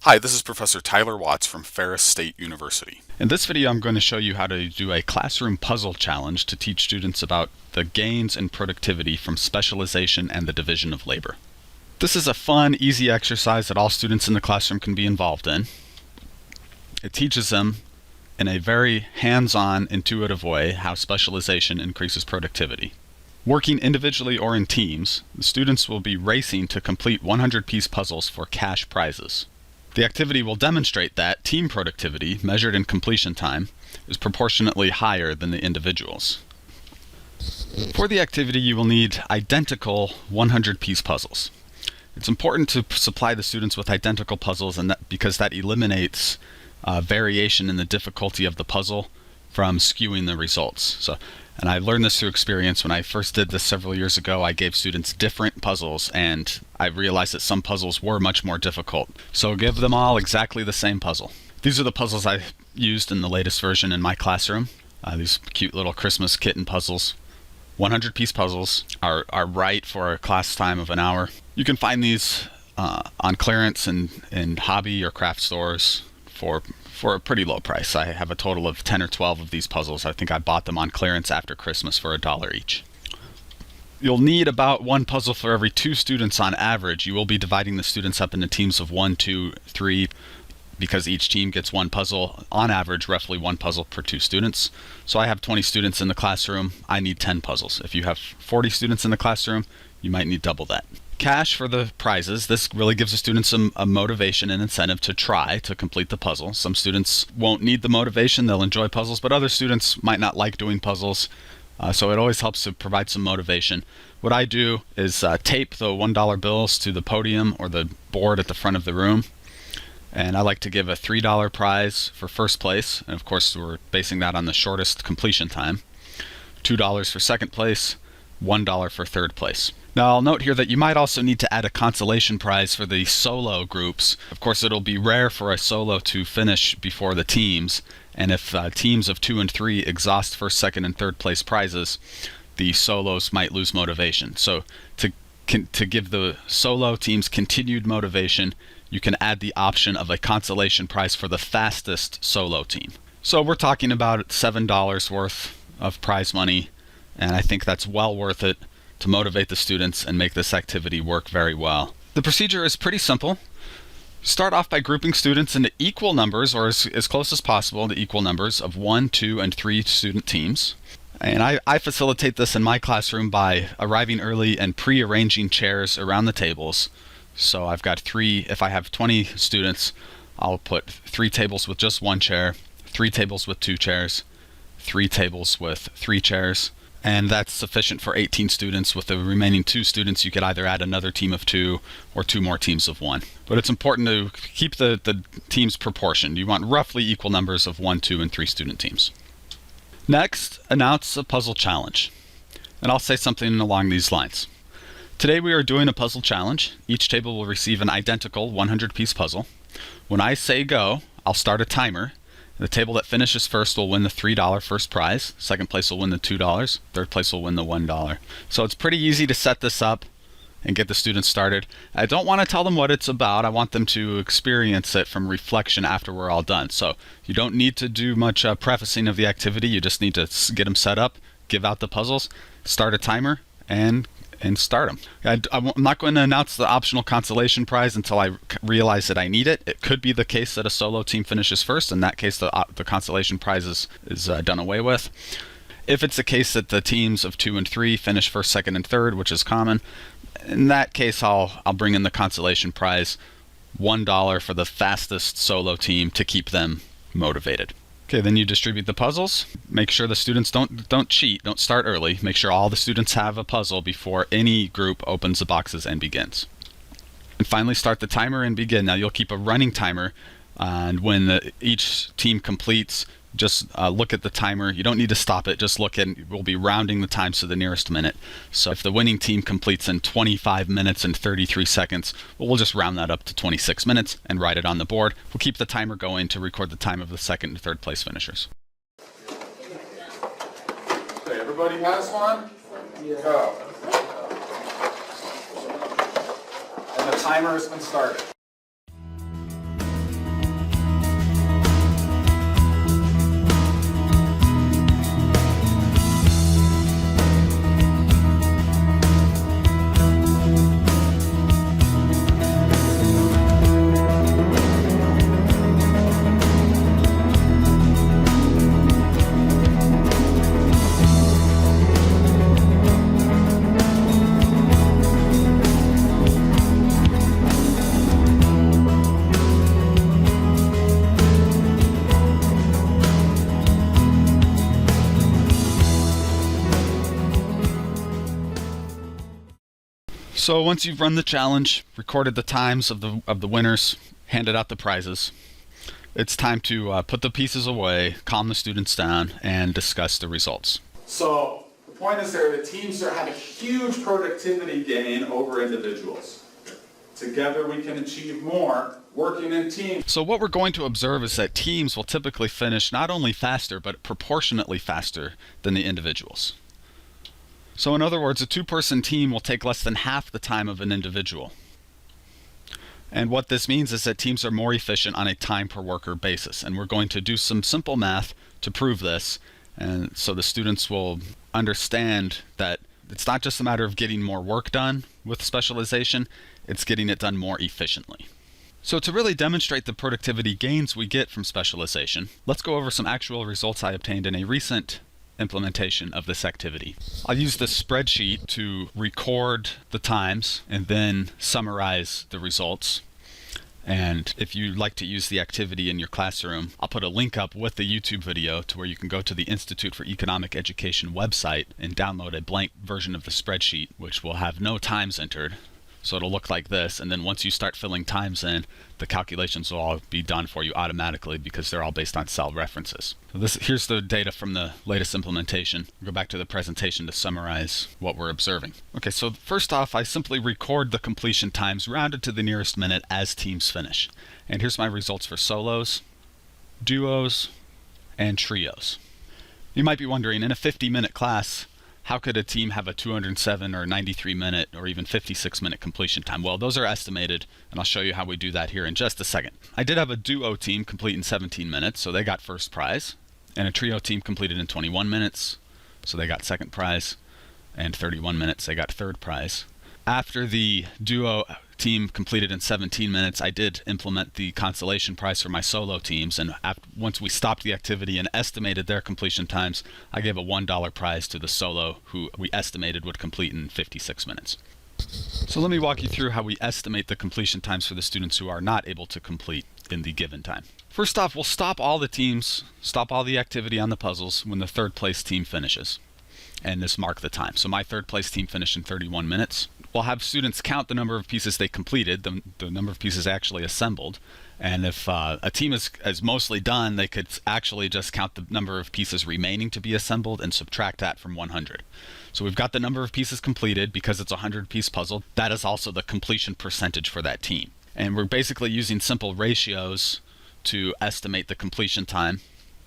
Hi, this is Professor Tyler Watts from Ferris State University. In this video, I'm going to show you how to do a classroom puzzle challenge to teach students about the gains in productivity from specialization and the division of labor. This is a fun, easy exercise that all students in the classroom can be involved in. It teaches them in a very hands-on, intuitive way how specialization increases productivity. Working individually or in teams, the students will be racing to complete 100-piece puzzles for cash prizes. The activity will demonstrate that team productivity, measured in completion time, is proportionately higher than the individuals. For the activity, you will need identical 100-piece puzzles. It's important to supply the students with identical puzzles because that eliminates variation in the difficulty of the puzzle from skewing the results. And I learned this through experience. When I first did this several years ago, I gave students different puzzles, and I realized that some puzzles were much more difficult. So give them all exactly the same puzzle. These are the puzzles I used in the latest version in my classroom. These cute little Christmas kitten puzzles. 100-piece puzzles are right for a class time of an hour. You can find these on clearance in hobby or craft stores for a pretty low price. I have a total of 10 or 12 of these puzzles. I think I bought them on clearance after Christmas for $1 each. You'll need about one puzzle for every 2 students on average. You will be dividing the students up into teams of 1, 2, 3, because each team gets one puzzle. On average, roughly one puzzle per 2 students. So I have 20 students in the classroom. I need 10 puzzles. If you have 40 students in the classroom, you might need double that. Cash for the prizes. This really gives the students a motivation and incentive to try to complete the puzzle. Some students won't need the motivation, they'll enjoy puzzles, but other students might not like doing puzzles, so it always helps to provide some motivation. What I do is tape the $1 bills to the podium or the board at the front of the room, and I like to give a $3 prize for first place, and of course we're basing that on the shortest completion time, $2 for second place, $1 for third place. Now I'll note here that you might also need to add a consolation prize for the solo groups. Of course, it'll be rare for a solo to finish before the teams, and if teams of 2 and 3 exhaust first, second, and third place prizes, the solos might lose motivation. So to give the solo teams continued motivation, you can add the option of a consolation prize for the fastest solo team. So we're talking about $7 worth of prize money, and I think that's well worth it to motivate the students and make this activity work very well. The procedure is pretty simple. Start off by grouping students into equal numbers, or as close as possible to equal numbers of 1, 2, and 3 student teams. And I facilitate this in my classroom by arriving early and pre-arranging chairs around the tables. So I've got 3, if I have 20 students, I'll put 3 tables with just 1 chair, 3 tables with 2 chairs, 3 tables with 3 chairs, and that's sufficient for 18 students. With the remaining 2 students, you could either add another team of 2 or 2 more teams of 1. But it's important to keep the teams proportioned. You want roughly equal numbers of 1, 2, and 3 student teams. Next, announce a puzzle challenge. And I'll say something along these lines. Today we are doing a puzzle challenge. Each table will receive an identical 100-piece puzzle. When I say go, I'll start a timer. The table that finishes first will win the $3 first prize. Second place will win the $2. Third place will win the $1. So it's pretty easy to set this up and get the students started. I don't want to tell them what it's about. I want them to experience it from reflection after we're all done. So you don't need to do much prefacing of the activity. You just need to get them set up, give out the puzzles, start a timer, and start them. I'm not going to announce the optional consolation prize until I realize that I need it. It could be the case that a solo team finishes first. In that case, the consolation prize is done away with. If it's the case that the teams of 2 and 3 finish first, second, and third, which is common, in that case I'll bring in the consolation prize, $1 for the fastest solo team to keep them motivated. Okay, then you distribute the puzzles. Make sure the students don't cheat, don't start early. Make sure all the students have a puzzle before any group opens the boxes and begins. And finally, start the timer and begin. Now you'll keep a running timer, and when each team completes, just look at the timer. You don't need to stop it, just look, and we'll be rounding the times to the nearest minute. So if the winning team completes in 25 minutes and 33 seconds, well, we'll just round that up to 26 minutes and write it on the board. We'll keep the timer going to record the time of the second and third place finishers. Okay, everybody has one? Yeah. Go. And the timer has been started. So once you've run the challenge, recorded the times of the winners, handed out the prizes, it's time to put the pieces away, calm the students down, and discuss the results. So the point is there that teams have a huge productivity gain over individuals. Together we can achieve more working in teams. So what we're going to observe is that teams will typically finish not only faster, but proportionately faster than the individuals. So in other words, a two-person team will take less than half the time of an individual. And what this means is that teams are more efficient on a time per worker basis. And we're going to do some simple math to prove this. And so the students will understand that it's not just a matter of getting more work done with specialization, it's getting it done more efficiently. So to really demonstrate the productivity gains we get from specialization, let's go over some actual results I obtained in a recent implementation of this activity. I'll use this spreadsheet to record the times and then summarize the results. And if you'd like to use the activity in your classroom, I'll put a link up with the YouTube video to where you can go to the Institute for Economic Education website and download a blank version of the spreadsheet, which will have no times entered. So it'll look like this, and then once you start filling times in, the calculations will all be done for you automatically because they're all based on cell references. So here's the data from the latest implementation. We'll go back to the presentation to summarize what we're observing. Okay, so first off, I simply record the completion times rounded to the nearest minute as teams finish. And here's my results for solos, duos, and trios. You might be wondering, in a 50-minute class, how could a team have a 207 or 93-minute or even 56-minute completion time? Well, those are estimated, and I'll show you how we do that here in just a second. I did have a duo team complete in 17 minutes, so they got first prize, and a trio team completed in 21 minutes, so they got second prize, and 31 minutes, they got third prize. After the duo team completed in 17 minutes, I did implement the consolation prize for my solo teams, and once we stopped the activity and estimated their completion times, I gave a $1 prize to the solo who we estimated would complete in 56 minutes. So let me walk you through how we estimate the completion times for the students who are not able to complete in the given time. First off, we'll stop all the teams, stop all the activity on the puzzles when the third place team finishes, and just mark the time. So my third place team finished in 31 minutes. We'll have students count the number of pieces they completed, the number of pieces actually assembled. And if a team is mostly done, they could actually just count the number of pieces remaining to be assembled and subtract that from 100. So we've got the number of pieces completed because it's a 100-piece puzzle. That is also the completion percentage for that team. And we're basically using simple ratios to estimate the completion time.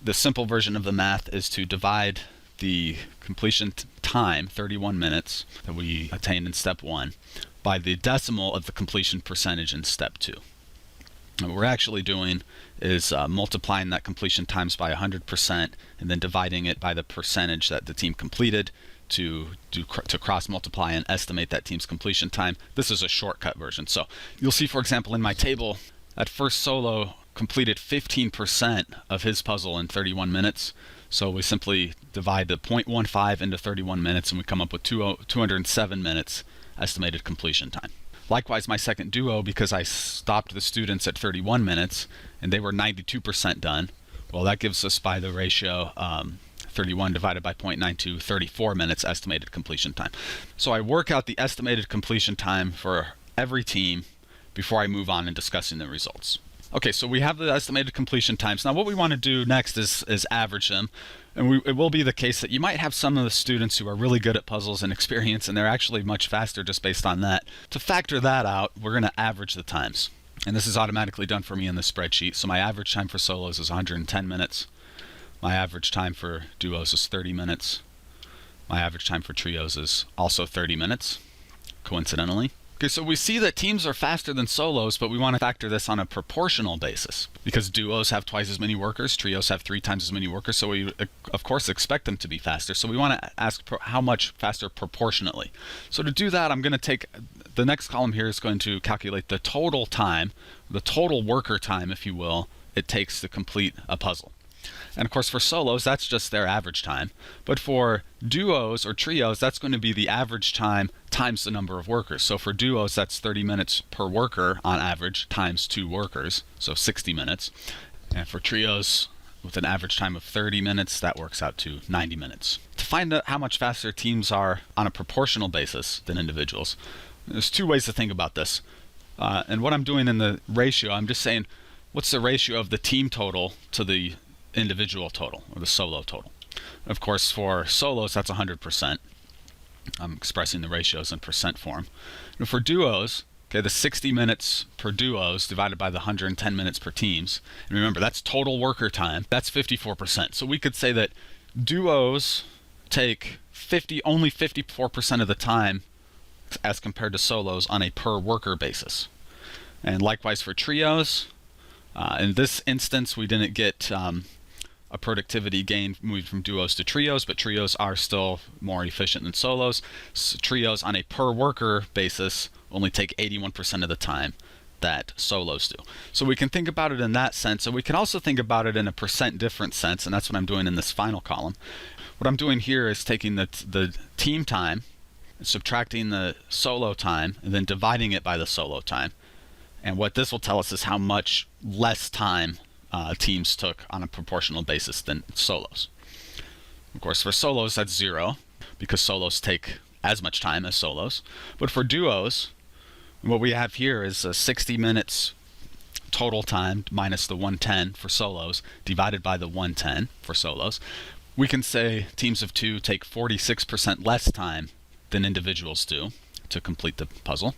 The simple version of the math is to divide the completion time, 31 minutes, that we attained in step 1, by the decimal of the completion percentage in step 2. And what we're actually doing is multiplying that completion times by 100% and then dividing it by the percentage that the team completed to cross multiply and estimate that team's completion time. This is a shortcut version. So you'll see, for example, in my table, that first solo completed 15% of his puzzle in 31 minutes. So we simply divide the 0.15 into 31 minutes and we come up with 207 minutes estimated completion time. Likewise, my second duo, because I stopped the students at 31 minutes and they were 92% done, well, that gives us, by the ratio 31 divided by 0.92, 34 minutes estimated completion time. So I work out the estimated completion time for every team before I move on in discussing the results. Okay, so we have the estimated completion times. Now what we want to do next is average them. And it will be the case that you might have some of the students who are really good at puzzles and experience, and they're actually much faster just based on that. To factor that out, we're going to average the times. And this is automatically done for me in the spreadsheet. So my average time for solos is 110 minutes. My average time for duos is 30 minutes. My average time for trios is also 30 minutes, coincidentally. Okay, so we see that teams are faster than solos, but we want to factor this on a proportional basis because duos have twice as many workers, trios have 3 times as many workers, so we of course expect them to be faster. So we want to ask how much faster proportionately. So to do that, I'm going to take the next column here is going to calculate the total time, the total worker time, if you will, it takes to complete a puzzle. And of course for solos, that's just their average time. But for duos or trios, that's going to be the average time times the number of workers. So for duos, that's 30 minutes per worker on average times 2 workers, so 60 minutes. And for trios, with an average time of 30 minutes, that works out to 90 minutes. To find out how much faster teams are on a proportional basis than individuals, There's two ways to think about this. And what I'm doing in the ratio, I'm just saying, what's the ratio of the team total to the individual total, or the solo total? Of course, for solos, that's 100%. I'm expressing the ratios in percent form. And for duos, okay, the 60 minutes per duos divided by the 110 minutes per teams. And remember, that's total worker time. That's 54%. So we could say that duos take only 54% of the time as compared to solos on a per worker basis. And likewise for trios. In this instance, we didn't get a productivity gain moving from duos to trios, but trios are still more efficient than solos. So trios on a per worker basis only take 81% of the time that solos do. So we can think about it in that sense, and we can also think about it in a percent difference sense, and that's what I'm doing in this final column. What I'm doing here is taking the team time, subtracting the solo time, and then dividing it by the solo time. And what this will tell us is how much less time teams took on a proportional basis than solos. Of course, for solos, that's 0, because solos take as much time as solos. But for duos, what we have here is 60 minutes total time minus the 110 for solos divided by the 110 for solos. We can say teams of 2 take 46% less time than individuals do to complete the puzzle.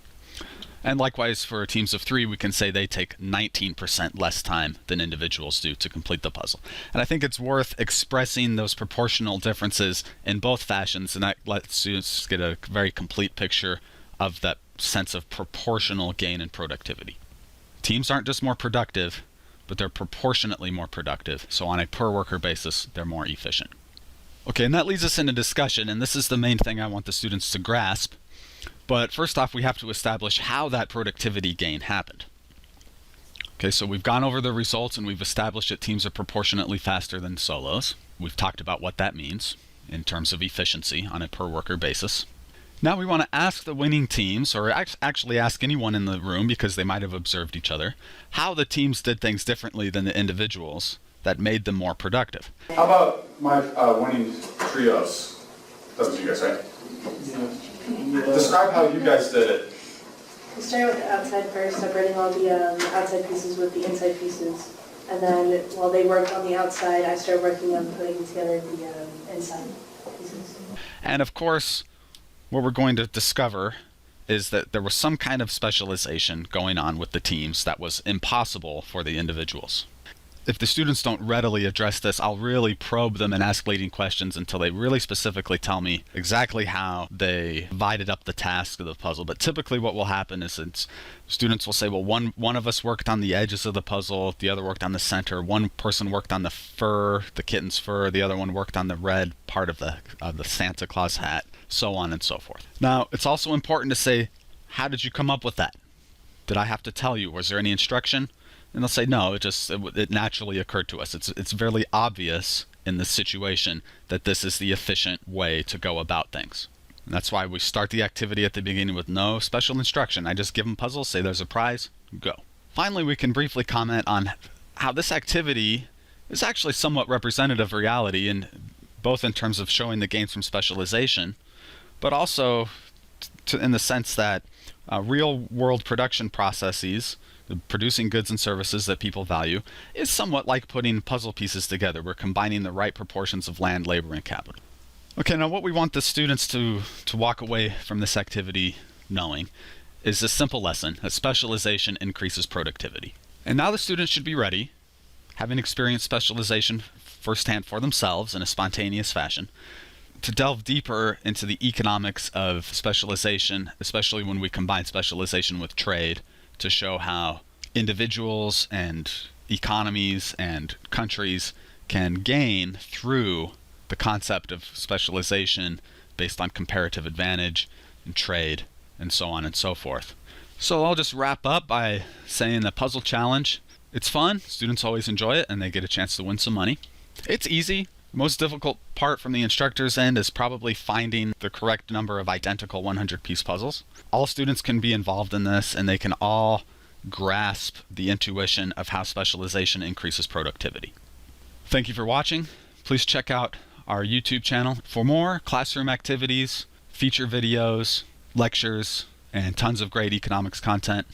And likewise for teams of 3, we can say they take 19% less time than individuals do to complete the puzzle. And I think it's worth expressing those proportional differences in both fashions, and that lets students get a very complete picture of that sense of proportional gain in productivity. Teams aren't just more productive, but they're proportionately more productive. So on a per worker basis, they're more efficient. Okay, and that leads us into discussion, and this is the main thing I want the students to grasp. But first off, we have to establish how that productivity gain happened. Okay, so we've gone over the results and we've established that teams are proportionately faster than solos. We've talked about what that means in terms of efficiency on a per worker basis. Now we want to ask the winning teams, or actually ask anyone in the room, because they might have observed each other, how the teams did things differently than the individuals that made them more productive. How about my winning trios? That was you guys, right? Yeah. Describe how you guys did it. We started with the outside first, separating all the outside pieces with the inside pieces. And then while they worked on the outside, I started working on putting together the inside pieces. And of course, what we're going to discover is that there was some kind of specialization going on with the teams that was impossible for the individuals. If the students don't readily address this, I'll really probe them and ask leading questions until they really specifically tell me exactly how they divided up the task of the puzzle. But typically what will happen is students will say, well, one of us worked on the edges of the puzzle, the other worked on the center, one person worked on the fur, the kitten's fur, the other one worked on the red part of the Santa Claus hat, so on and so forth. Now, it's also important to say, how did you come up with that? Did I have to tell you? Was there any instruction? And they'll say, no, it naturally occurred to us. It's very obvious in this situation that this is the efficient way to go about things. And that's why we start the activity at the beginning with no special instruction. I just give them puzzles, say there's a prize, go. Finally, we can briefly comment on how this activity is actually somewhat representative of reality, both in terms of showing the gains from specialization, but also in the sense that real-world production processes, producing goods and services that people value, is somewhat like putting puzzle pieces together. We're combining the right proportions of land, labor, and capital. Okay, now what we want the students to walk away from this activity knowing is a simple lesson, that specialization increases productivity. And now the students should be ready, having experienced specialization firsthand for themselves in a spontaneous fashion, to delve deeper into the economics of specialization, especially when we combine specialization with trade, to show how individuals and economies and countries can gain through the concept of specialization based on comparative advantage and trade and so on and so forth. So I'll just wrap up by saying the puzzle challenge, it's fun, students always enjoy it, and they get a chance to win some money. It's easy. The most difficult part from the instructor's end is probably finding the correct number of identical 100-piece puzzles. All students can be involved in this, and they can all grasp the intuition of how specialization increases productivity. Thank you for watching. Please check out our YouTube channel for more classroom activities, feature videos, lectures, and tons of great economics content.